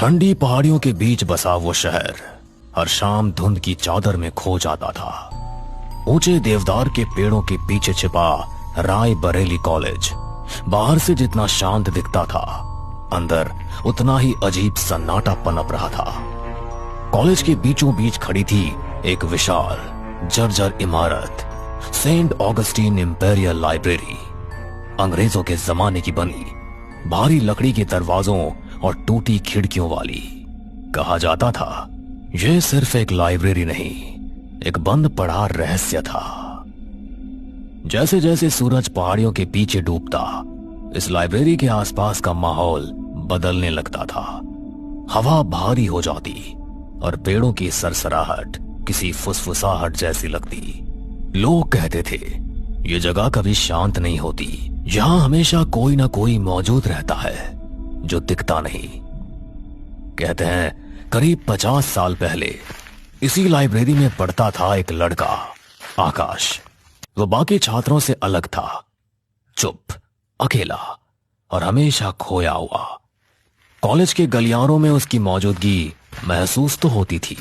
ठंडी पहाड़ियों के बीच बसा वो शहर हर शाम धुंध की चादर में खो जाता था। ऊंचे देवदार के पेड़ों के पीछे छिपा राय बरेली कॉलेज बाहर से जितना शांत दिखता था, अंदर उतना ही अजीब सन्नाटा पनप रहा था। कॉलेज के बीचों बीच खड़ी थी एक विशाल जर्जर इमारत, सेंट ऑगस्टीन इंपेरियल लाइब्रेरी। अंग्रेजों के जमाने की बनी, भारी लकड़ी के दरवाजों और टूटी खिड़कियों वाली। कहा जाता था यह सिर्फ एक लाइब्रेरी नहीं, एक बंद पड़ा रहस्य था। जैसे जैसे सूरज पहाड़ियों के पीछे डूबता, इस लाइब्रेरी के आसपास का माहौल बदलने लगता था। हवा भारी हो जाती और पेड़ों की सरसराहट किसी फुसफुसाहट जैसी लगती। लोग कहते थे ये जगह कभी शांत नहीं होती, यहां हमेशा कोई ना कोई मौजूद रहता है जो दिखता नहीं। कहते हैं करीब 50 साल पहले इसी लाइब्रेरी में पढ़ता था एक लड़का, आकाश। वो बाकी छात्रों से अलग था, चुप, अकेला और हमेशा खोया हुआ। कॉलेज के गलियारों में उसकी मौजूदगी महसूस तो होती थी,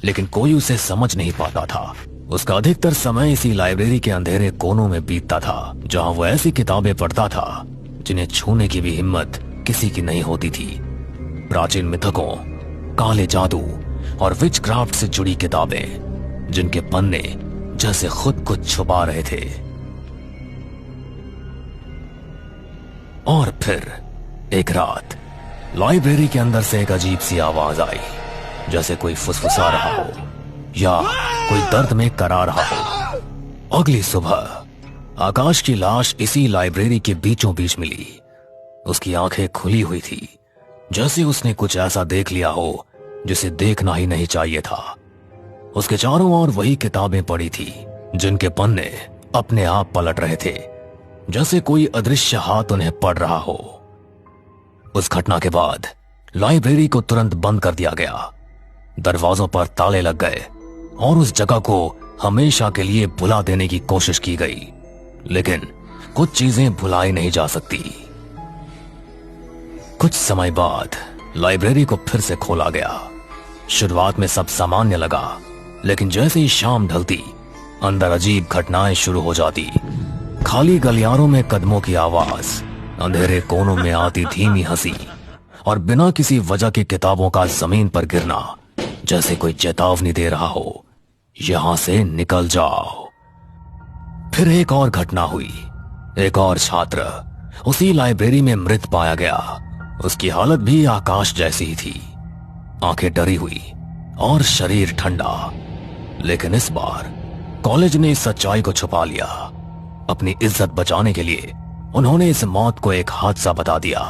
लेकिन कोई उसे समझ नहीं पाता था। उसका अधिकतर समय इसी लाइब्रेरी के अंधेरे कोनों में बीतता था, जहां वो ऐसी किताबें पढ़ता था जिन्हें छूने की भी हिम्मत किसी की नहीं होती थी। प्राचीन मिथकों, काले जादू और विचक्राफ्ट से जुड़ी किताबें, जिनके पन्ने जैसे खुद को छुपा रहे थे। और फिर एक रात लाइब्रेरी के अंदर से एक अजीब सी आवाज आई, जैसे कोई फुसफुसा रहा हो या कोई दर्द में करा रहा हो। अगली सुबह आकाश की लाश इसी लाइब्रेरी के बीचों बीच मिली। उसकी आंखें खुली हुई थी, जैसे उसने कुछ ऐसा देख लिया हो जिसे देखना ही नहीं चाहिए था। उसके चारों ओर वही किताबें पड़ी थी, जिनके पन्ने अपने आप पलट रहे थे, जैसे कोई अदृश्य हाथ उन्हें पढ़ रहा हो। उस घटना के बाद लाइब्रेरी को तुरंत बंद कर दिया गया, दरवाजों पर ताले लग गए और उस जगह को हमेशा के लिए भुला देने की कोशिश की गई। लेकिन कुछ चीजें भुलाई नहीं जा सकती। कुछ समय बाद लाइब्रेरी को फिर से खोला गया। शुरुआत में सब सामान्य लगा, लेकिन जैसे ही शाम ढलती, अंदर अजीब घटनाएं शुरू हो जाती। खाली गलियारों में कदमों की आवाज, अंधेरे कोनों में आती धीमी हंसी और बिना किसी वजह की किताबों का जमीन पर गिरना, जैसे कोई चेतावनी दे रहा हो, यहां से निकल जाओ। फिर एक और घटना हुई। एक और छात्र उसी लाइब्रेरी में मृत पाया गया। उसकी हालत भी आकाश जैसी ही थी, आंखें डरी हुई और शरीर ठंडा। लेकिन इस बार कॉलेज ने इस सच्चाई को छुपा लिया। अपनी इज्जत बचाने के लिए उन्होंने इस मौत को एक हादसा बता दिया।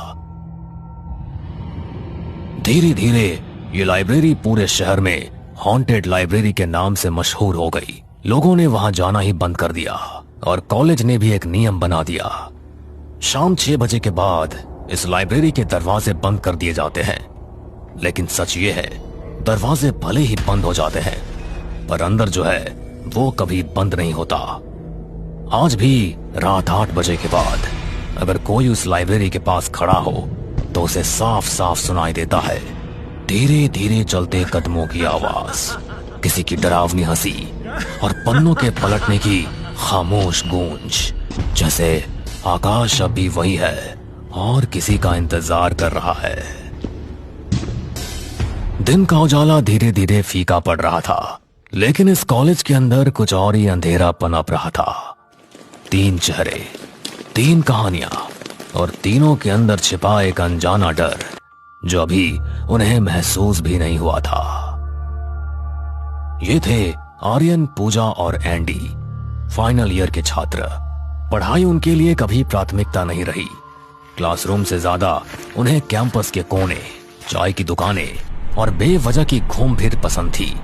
धीरे धीरे ये लाइब्रेरी पूरे शहर में हॉन्टेड लाइब्रेरी के नाम से मशहूर हो गई। लोगों ने वहां जाना ही बंद कर दिया और कॉलेज ने भी एक नियम बना दिया। शाम 6 बजे के बाद इस लाइब्रेरी के दरवाजे बंद कर दिए जाते हैं। लेकिन सच ये है, दरवाजे भले ही बंद हो जाते हैं, पर अंदर जो है वो कभी बंद नहीं होता। आज भी रात 8 बजे के बाद अगर कोई उस लाइब्रेरी के पास खड़ा हो तो उसे साफ साफ सुनाई देता है धीरे धीरे चलते कदमों की आवाज, किसी की डरावनी हंसी और पन्नों के पलटने की खामोश गूंज, जैसे आकाश अभी वही है और किसी का इंतजार कर रहा है। दिन का उजाला धीरे धीरे फीका पड़ रहा था, लेकिन इस कॉलेज के अंदर कुछ और ही अंधेरा पनप रहा था। 3 चेहरे, 3 कहानियां और तीनों के अंदर छिपा एक अनजाना डर, जो अभी उन्हें महसूस भी नहीं हुआ था। ये थे आर्यन, पूजा और एंडी, फाइनल ईयर के छात्र। पढ़ाई उनके लिए कभी प्राथमिकता नहीं रही। क्लासरूम से ज्यादा उन्हें कैंपस के कोने, चाय की दुकानें और बेवजह की घूम फिर पसंद थी।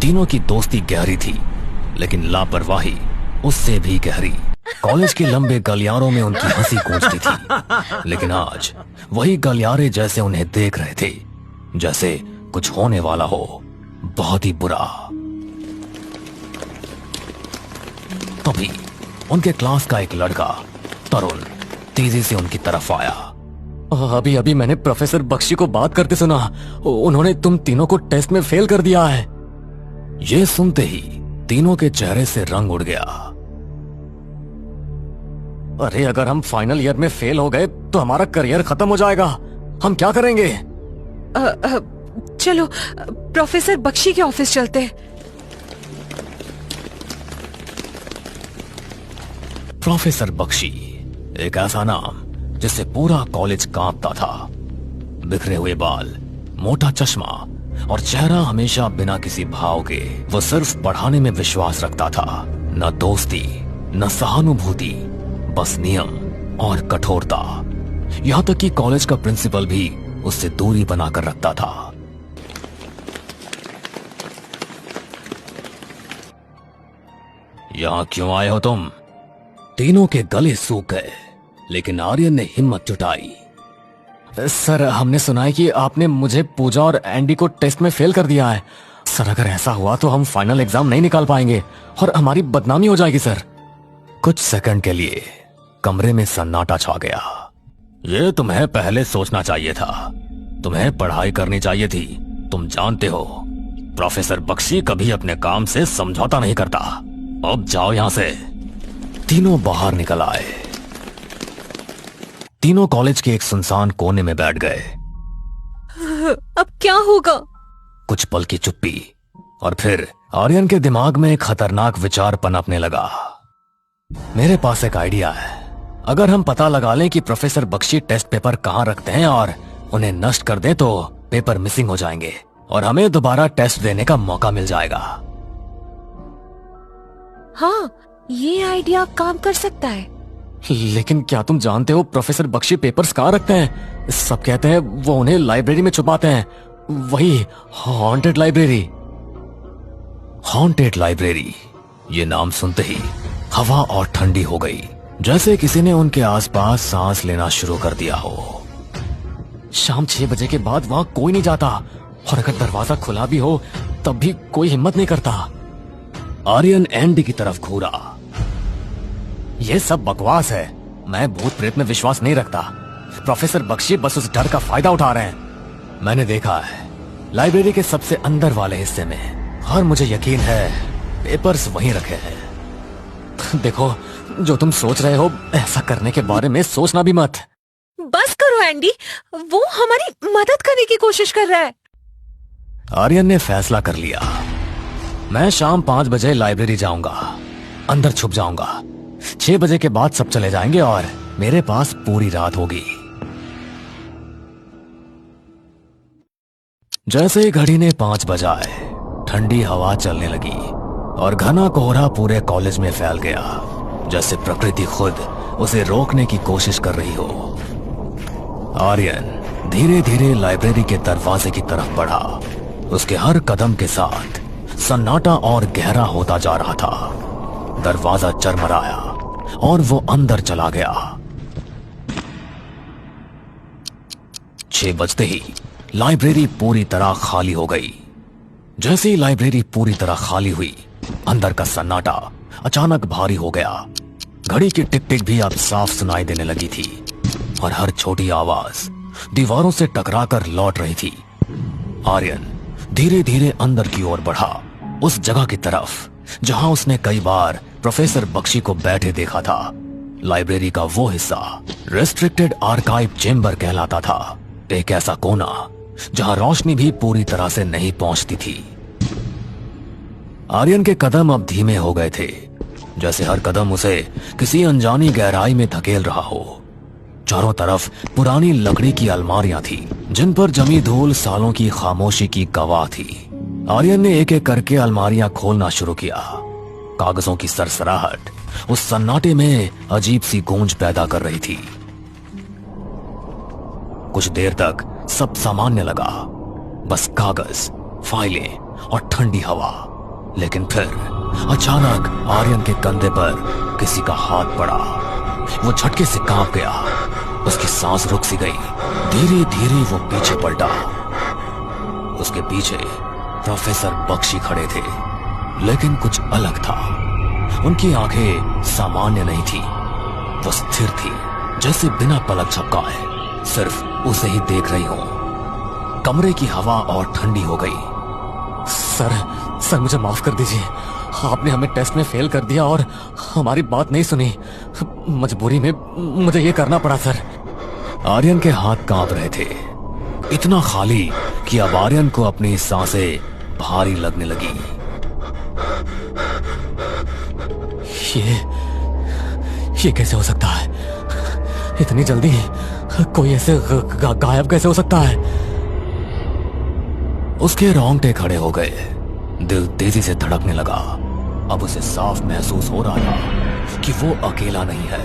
तीनों की दोस्ती गहरी थी, लेकिन लापरवाही उससे भी गहरी। कॉलेज के लंबे गलियारों में उनकी हंसी गूंजती थी, लेकिन आज वही गलियारे जैसे उन्हें देख रहे थे, जैसे कुछ होने वाला हो, बहुत ही बुरा। तभी उनके क्लास का एक लड़का, तरुण, तेजी से उनकी तरफ आया। अभी अभी मैंने प्रोफेसर बख्शी को बात करते सुना। उन्होंने तुम तीनों को टेस्ट में फेल कर दिया है। ये सुनते ही तीनों के चेहरे से रंग उड़ गया। अरे अगर हम फाइनल ईयर में फेल हो गए तो हमारा करियर खत्म हो जाएगा। हम क्या करेंगे? चलो प्रोफेसर बख्शी के ऑफिस चलते हैं। प्रोफेसर बख्शी, एक ऐसा नाम जिससे पूरा कॉलेज कांपता था। बिखरे हुए बाल, मोटा चश्मा और चेहरा हमेशा बिना किसी भाव के। वो सिर्फ पढ़ाने में विश्वास रखता था, न दोस्ती न सहानुभूति, बस नियम और कठोरता। यहां तक कि कॉलेज का प्रिंसिपल भी उससे दूरी बनाकर रखता था। यहां क्यों आए हो तुम? तीनों के गले सूख गए, लेकिन आर्यन ने हिम्मत जुटाई। सर, हमने सुना है कि आपने मुझे, पूजा और एंडी को टेस्ट में फेल कर दिया है। सर, अगर ऐसा हुआ तो हम फाइनल एग्जाम नहीं निकाल पाएंगे और हमारी बदनामी हो जाएगी सर। कुछ सेकंड के लिए कमरे में सन्नाटा छा गया। ये तुम्हें पहले सोचना चाहिए था। तुम्हें पढ़ाई करनी चाहिए थी। तुम जानते हो प्रोफेसर बख्शी कभी अपने काम से समझौता नहीं करता। अब जाओ यहां से। तीनों बाहर निकल आए। तीनों कॉलेज के एक सुनसान कोने में बैठ गए। अब क्या होगा? कुछ पल की चुप्पी, और फिर आर्यन के दिमाग में एक खतरनाक विचार पनपने लगा। मेरे पास एक आइडिया है। अगर हम पता लगा लें कि प्रोफेसर बख्शी टेस्ट पेपर कहां रखते हैं और उन्हें नष्ट कर दें तो पेपर मिसिंग हो जाएंगे और हमें दोबारा टेस्ट देने का मौका मिल जाएगा। हाँ, ये आइडिया काम कर सकता है। लेकिन क्या तुम जानते हो प्रोफेसर बख्शी पेपर्स कहां रखते हैं? सब कहते हैं वो उन्हें लाइब्रेरी में छुपाते हैं। वही हॉन्टेड लाइब्रेरी। हॉन्टेड लाइब्रेरी, ये नाम सुनते ही हवा और ठंडी हो गई, जैसे किसी ने उनके आसपास सांस लेना शुरू कर दिया हो। शाम 6 बजे के बाद वहां कोई नहीं जाता, और अगर दरवाजा खुला भी हो तब भी कोई हिम्मत नहीं करता। आर्यन एंडी की तरफ घूरा। यह सब बकवास है। मैं भूत प्रेत में विश्वास नहीं रखता। प्रोफेसर बख्शी बस उस डर का फायदा उठा रहे हैं। मैंने देखा है लाइब्रेरी के सबसे अंदर वाले हिस्से में, और मुझे यकीन है पेपर्स वहीं रखे हैं। देखो, जो तुम सोच रहे हो ऐसा करने के बारे में सोचना भी मत। बस करो एंडी, वो हमारी मदद करने की कोशिश कर रहा है। आर्यन ने फैसला कर लिया। मैं शाम 5 बजे लाइब्रेरी जाऊंगा, अंदर छुप जाऊंगा। 6 बजे के बाद सब चले जाएंगे और मेरे पास पूरी रात होगी। जैसे ही घड़ी ने 5 बजाए, ठंडी हवा चलने लगी और घना कोहरा पूरे कॉलेज में फैल गया, जैसे प्रकृति खुद उसे रोकने की कोशिश कर रही हो। आर्यन धीरे धीरे लाइब्रेरी के दरवाजे की तरफ बढ़ा। उसके हर कदम के साथ सन्नाटा और गहरा होता जा रहा था। दरवाजा चरमराया और वो अंदर चला गया। 6 बजते ही लाइब्रेरी पूरी तरह खाली हो गई। जैसे ही लाइब्रेरी पूरी तरह खाली हुई, अंदर का सन्नाटा अचानक भारी हो गया। घड़ी की टिक टिक भी अब साफ सुनाई देने लगी थी और हर छोटी आवाज दीवारों से टकराकर लौट रही थी। आर्यन धीरे धीरे अंदर की ओर बढ़ा, उस जगह की तरफ जहां उसने कई बार प्रोफेसर बख्शी को बैठे देखा था। लाइब्रेरी का वो हिस्सा रेस्ट्रिक्टेड आर्काइव चेंबर कहलाता था। एक ऐसा कोना जहां रोशनी भी पूरी तरह से नहीं पहुंचती थी। आर्यन के कदम अब धीमे हो गए थे, जैसे हर कदम उसे किसी अनजानी गहराई में धकेल रहा हो। चारों तरफ पुरानी लकड़ी की अलमारियां थी, जिन पर जमी धूल सालों की खामोशी की गवाह थी। आर्यन ने एक एक करके अलमारियां खोलना शुरू किया। कागजों की सरसराहट उस सन्नाटे में अजीब सी गूंज पैदा कर रही थी। कुछ देर तक सब सामान्य लगा, बस कागज, फाइलें और ठंडी हवा। लेकिन फिर अचानक आर्यन के कंधे पर किसी का हाथ पड़ा। वो झटके से कांप गया, उसकी सांस रुक सी गई। धीरे धीरे वो पीछे पलटा। उसके पीछे प्रोफेसर बख्शी खड़े थे, लेकिन कुछ अलग था। उनकी आंखें सामान्य नहीं थी, वो स्थिर थी, जैसे बिना पलक झपकाए। सिर्फ उसे ही देख रही हूं। कमरे की हवा और ठंडी हो गई। सर मुझे माफ कर दीजिए। आपने हमें टेस्ट में फेल कर दिया और हमारी बात नहीं सुनी। मजबूरी में मुझे ये करना पड़ा सर। आर्यन के हाथ कांप रहे थे, इतना खाली कि अब आर्यन को अपनी सांसें भारी लगने लगी। ये कैसे हो सकता है? इतनी जल्दी कोई ऐसे गायब कैसे हो सकता है? उसके रोंगटे खड़े हो गए, दिल तेजी से धड़कने लगा। अब उसे साफ महसूस हो रहा था कि वो अकेला नहीं है,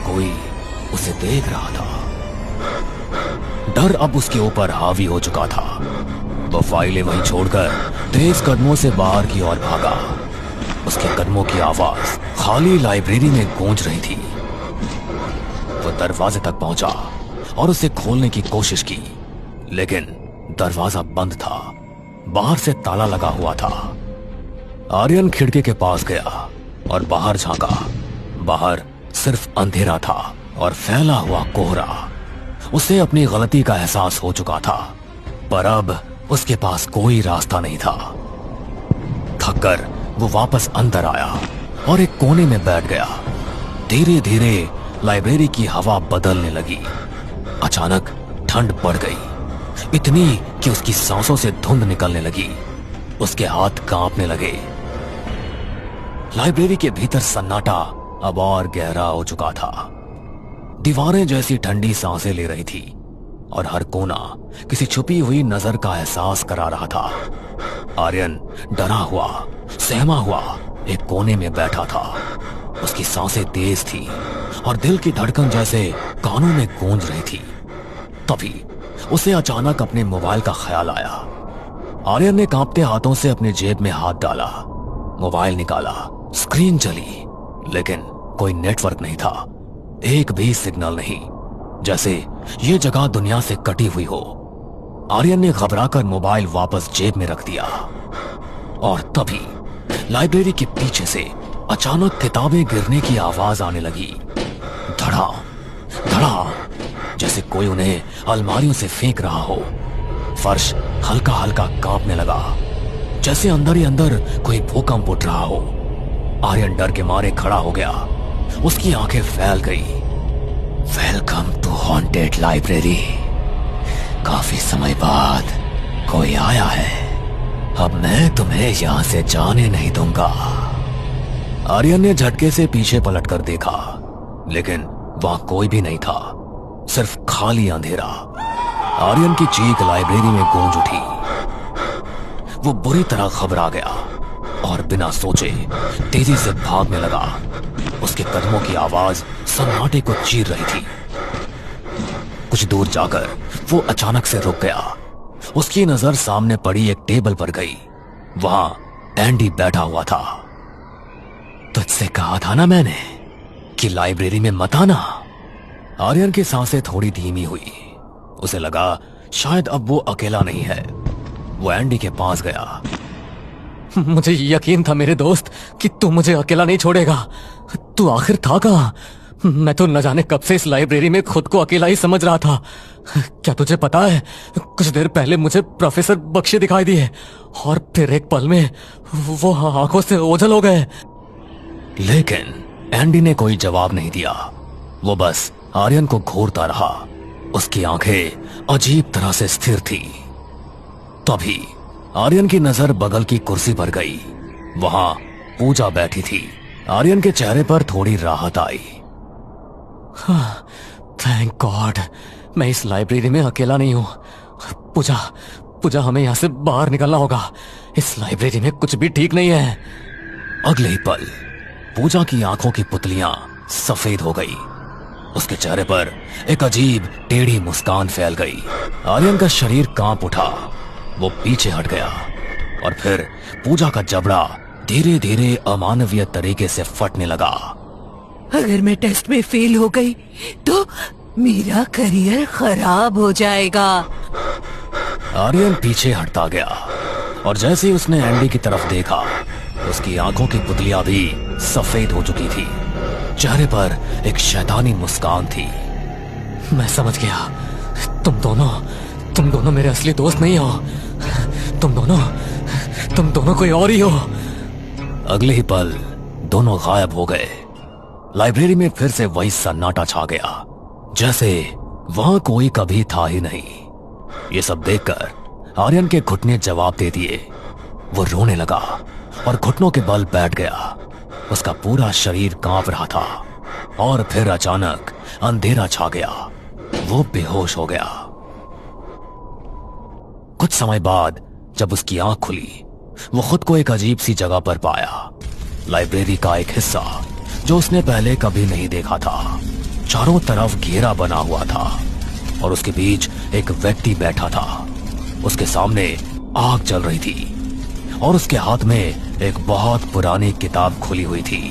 कोई उसे देख रहा था। डर अब उसके ऊपर हावी हो चुका था। वो फाइलें वहीं छोड़कर तेज कदमों से बाहर की ओर भागा। उसके कदमों की आवाज खाली लाइब्रेरी में गूंज रही थी। वो दरवाजे तक पहुंचा और उसे खोलने की कोशिश की, लेकिन दरवाजा बंद था, बाहर से ताला लगा हुआ था। आर्यन खिड़की के पास गया और बाहर झांका। बाहर सिर्फ अंधेरा था और फैला हुआ कोहरा। उसे अपनी गलती का एहसास हो चुका था, पर अब उसके पास कोई रास्ता नहीं था। थककर वो वापस अंदर आया और एक कोने में बैठ गया। धीरे धीरे लाइब्रेरी की हवा बदलने लगी। अचानक ठंड बढ़ गई, इतनी कि उसकी सांसों से धुंध निकलने लगी। उसके हाथ कांपने लगे। लाइब्रेरी के भीतर सन्नाटा अब और गहरा हो चुका था। दीवारें जैसी ठंडी सांसें ले रही थी और हर कोना किसी छुपी हुई नजर का एहसास करा रहा था। आर्यन डरा हुआ, सहमा हुआ एक कोने में बैठा था। उसकी सांसें तेज थी और दिल की धड़कन जैसे कानों में गूंज रही थी। तभी उसे अचानक अपने मोबाइल का ख्याल आया। आर्यन ने कांपते हाथों से अपने जेब में हाथ डाला, मोबाइल निकाला। स्क्रीन जली, लेकिन कोई नेटवर्क नहीं था, एक भी सिग्नल नहीं, जैसे ये जगह दुनिया से कटी हुई हो। आर्यन ने घबराकर मोबाइल वापस जेब में रख दिया और तभी लाइब्रेरी के पीछे से अचानक किताबें गिरने की आवाज आने लगी। धड़ा धड़ा, जैसे कोई उन्हें अलमारियों से फेंक रहा हो। फर्श हल्का हल्का कांपने लगा, जैसे अंदर ही अंदर कोई भूकंप उठ रहा हो। आर्यन डर के मारे खड़ा हो गया, उसकी आंखें फैल गई। Welcome to haunted library. काफी समय बाद कोई आया है, अब मैं तुम्हें यहां से जाने नहीं दूंगा। आर्यन ने झटके से पीछे पलटकर देखा, लेकिन वहां कोई भी नहीं था, सिर्फ खाली अंधेरा। आर्यन की चीख लाइब्रेरी में गूंज उठी। वो बुरी तरह घबरा गया और बिना सोचे तेजी से भागने लगा। उसके कदमों की आवाज सन्नाटे को चीर रही थी। कुछ दूर जाकर वो अचानक से रुक गया। उसकी नजर सामने पड़ी एक टेबल पर गई। वहां एंडी बैठा हुआ था। तुझसे कहा था ना मैंने कि लाइब्रेरी में मत आना। आर्यन की सांसें थोड़ी धीमी हुई। उसे लगा शायद अब वो अकेला नहीं है। वो एंडी के पास गया। मुझे यकीन था मेरे दोस्त कि तू मुझे अकेला नहीं छोड़ेगा। तू आखिर था कहाँ? मैं तो न जाने कब से इस लाइब्रेरी में खुद को अकेला ही समझ रहा था। क्या तुझे पता है, कुछ देर पहले मुझे प्रोफेसर बख्शी दिखाई दिए और फिर एक पल में वो आंखों से ओझल हो गए। लेकिन एंडी ने कोई जवाब नहीं दिया। वो बस आर्यन को घूरता रहा। उसकी आंखें अजीब तरह से स्थिर थी। तभी आर्यन की नजर बगल की कुर्सी पर गई। वहां पूजा बैठी थी। आर्यन के चेहरे पर थोड़ी राहत आई। थैंक गॉड, मैं इस लाइब्रेरी में अकेला नहीं हूं। पूजा, हमें यहां से बाहर निकलना होगा। इस लाइब्रेरी में कुछ भी ठीक नहीं है। अगले ही पल पूजा की आंखों की पुतलियां सफेद हो गई। उसके चेहरे पर एक अजीब टेढ़ी मुस्कान फैल गई। आर्यन का शरीर कांप उठा। वो पीछे हट गया और फिर पूजा का जबड़ा धीरे धीरे अमानवीय तरीके से फटने लगा। अगर मैं टेस्ट में फेल हो गई तो मेरा करियर खराब हो जाएगा। आर्यन पीछे हटता गया और जैसे ही उसने एंडी की तरफ देखा, उसकी आंखों की पुतलियां भी सफेद हो चुकी थी। चेहरे पर एक शैतानी मुस्कान थी। मैं समझ गया। तुम दोनों मेरे असली दोस्त नहीं हो। तुम दोनों कोई और ही हो। अगले ही पल दोनों गायब हो गए। लाइब्रेरी में फिर से वही सन्नाटा छा गया, जैसे वहां कोई कभी था ही नहीं। ये सब देखकर आर्यन के घुटने जवाब दे दिए। वो रोने लगा और घुटनों के बल बैठ गया। उसका पूरा शरीर कांप रहा था और फिर अचानक अंधेरा छा गया। वो बेहोश हो गया। कुछ समय बाद जब उसकी आंख खुली, वो खुद को एक अजीब सी जगह पर पाया। लाइब्रेरी का एक हिस्सा जो उसने पहले कभी नहीं देखा था। चारों तरफ घेरा बना हुआ था और उसके बीच एक व्यक्ति बैठा था। उसके सामने आग जल रही थी और उसके हाथ में एक बहुत पुरानी किताब खुली हुई थी।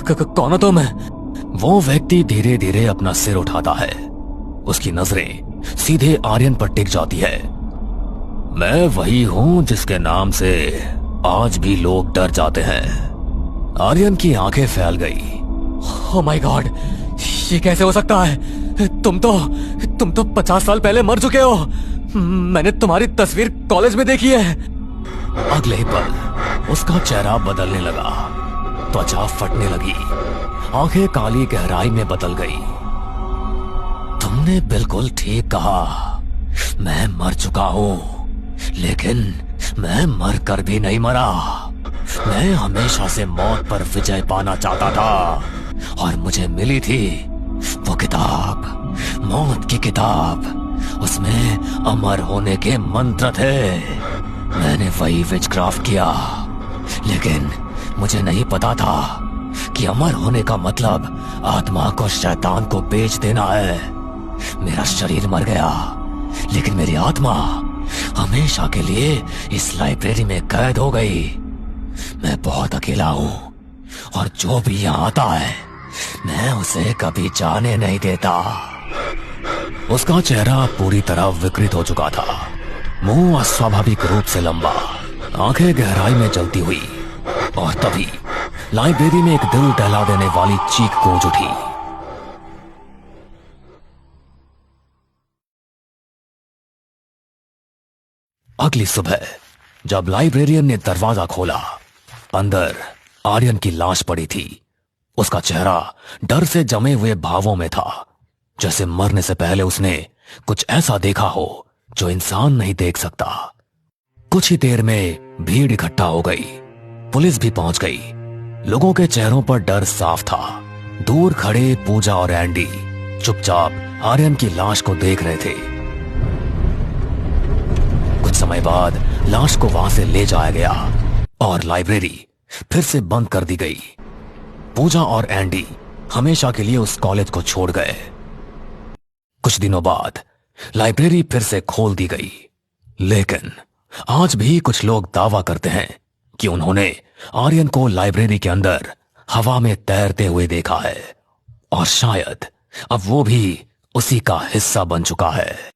कौन हो तुम? वो व्यक्ति धीरे धीरे अपना सिर उठाता है। उसकी नजरें सीधे आर्यन पर टिक जाती है। मैं वही हूं जिसके नाम से आज भी लोग डर जाते हैं। आर्यन की आंखें फैल गई। ओह माय गॉड, ये कैसे हो सकता है? तुम तो 50 साल पहले मर चुके हो। मैंने तुम्हारी तस्वीर कॉलेज में देखी है। अगले ही पल उसका चेहरा बदलने लगा, त्वचा फटने लगी, आंखें काली गहराई में बदल गई। तुमने बिल्कुल ठीक कहा, मैं मर चुका हूं, लेकिन मैं मर कर भी नहीं मरा। मैं हमेशा से मौत पर विजय पाना चाहता था और मुझे मिली थी वो किताब, मौत की किताब। उसमें अमर होने के मंत्र थे। मैंने वही विचक्राफ्ट किया, लेकिन मुझे नहीं पता था कि अमर होने का मतलब आत्मा को शैतान को बेच देना है। मेरा शरीर मर गया, लेकिन मेरी आत्मा हमेशा के लिए इस लाइब्रेरी में कैद हो गई। मैं बहुत अकेला हूं और जो भी यहां आता है मैं उसे कभी जाने नहीं देता। उसका चेहरा पूरी तरह विकृत हो चुका था। मुंह अस्वाभाविक रूप से लंबा, आंखें गहराई में जलती हुई, और तभी लाइब्रेरी में एक दिल दहला देने वाली चीख गूंज उठी। अगली सुबह जब लाइब्रेरियन ने दरवाजा खोला, अंदर आर्यन की लाश पड़ी थी। उसका चेहरा डर से जमे हुए भावों में था, जैसे मरने से पहले उसने कुछ ऐसा देखा हो जो इंसान नहीं देख सकता। कुछ ही देर में भीड़ इकट्ठा हो गई, पुलिस भी पहुंच गई। लोगों के चेहरों पर डर साफ था। दूर खड़े पूजा और एंडी चुपचाप आर्यन की लाश को देख रहे थे। कुछ समय बाद लाश को वहां से ले जाया गया और लाइब्रेरी फिर से बंद कर दी गई। पूजा और एंडी हमेशा के लिए उस कॉलेज को छोड़ गए। कुछ दिनों बाद लाइब्रेरी फिर से खोल दी गई, लेकिन आज भी कुछ लोग दावा करते हैं कि उन्होंने आर्यन को लाइब्रेरी के अंदर हवा में तैरते हुए देखा है और शायद अब वो भी उसी का हिस्सा बन चुका है।